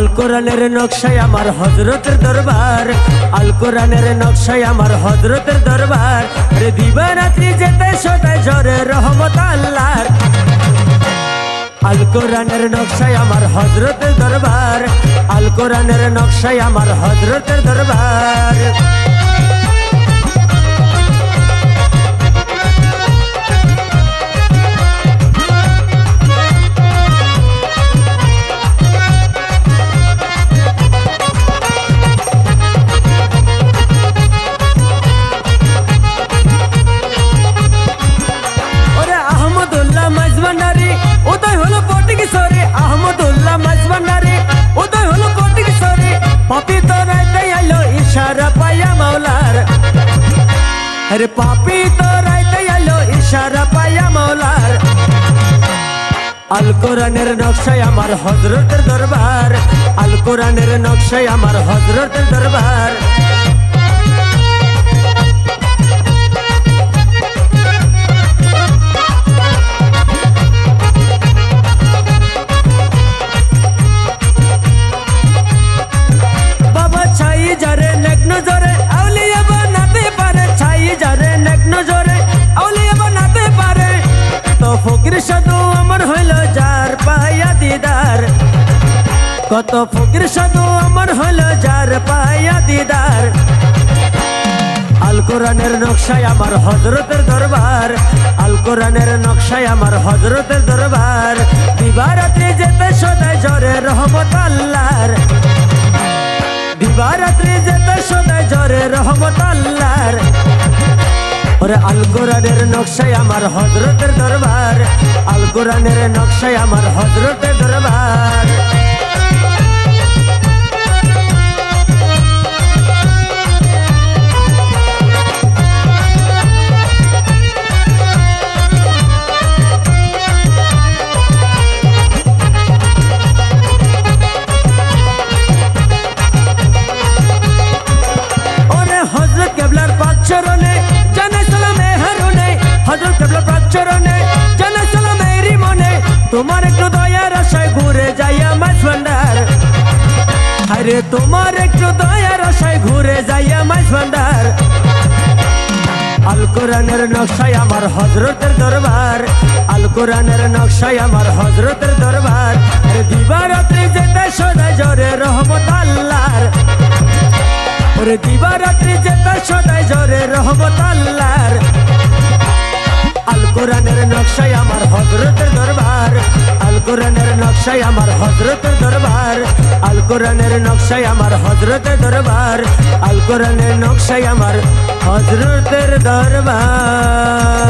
আল কোরআনের নকশায় আমার হযরতের দরবার, আল কোরআনের নকশায় আমার হযরতের দরবার। রে দিবারাত্রি যেতে সদায় ঝরে রহমত আল্লাহর। আল কোরআনের নকশায় আমার হযরতের দরবার, আল কোরআনের নকশায় আমার হযরতের দরবার। अरे पापी तो राइते आलो इशारा पाया मौलार। आल कोरआनेर नक्शाय आमार हजरतेर दरबार, आल कोरआनेर नक्शाय आमार हजरतेर दरबार। बाबा छाई जारे नेक नजरे आउलिया बनाते पारे, छाई जारे नेक नजरे आउलिया बनाते पारे। तो फकीर साधु अमर हইল যার পায়া দিদার, কত ফকির সাধু अमर হইল যার পায়া দিদার। আল কোরআনের নকশায় আমার হযরতের দরবার, আল কোরআনের নকশায় আমার হযরতের দরবার। দিবারাত্রি যেতে সদায় ঝরে রহমত আল্লাহর, দিবারাত্রি যেতে সদায় ঝরে রহমত আল্লাহর। ওরে আল কোরআনের নকশায় আমার হযরতের দরবার, আল কোরআনের নকশায় আমার হযরতের দরবার। ওরে হযরত কেবলার পাক চরণে জানাই সালাম এ হারুনে, হযরত কেবলার পাক চরণে জানাই সালাম এরি মনে। তোমার একটু দয়ার আশায় ঘুরে যাই আমার ভান্ডার, আরে তোমার একটু দয়ার আশায় ঘুরে যাই আমার ভান্ডার। আল কোরআনের নকশায় আমার হযরতের দরবার, আল কোরআনের নকশায় আমার হযরতের দরবার। আরে দিবারাত্রি যেতে সদায় ঝরে রহমত আল্লাহর, ওরে দিবারাত্রি যেতে সদায় ঝরে রহমত আল্লাহর। আল কোরআনের নকশায় আমার হযরতের দরবার, আল কোরআনের নকশায় আমার হযরতের দরবার। আল কোরআনের নকশায় আমার হযরতের দরবার, আল কোরআনের নকশায় আমার হযরতের দরবার।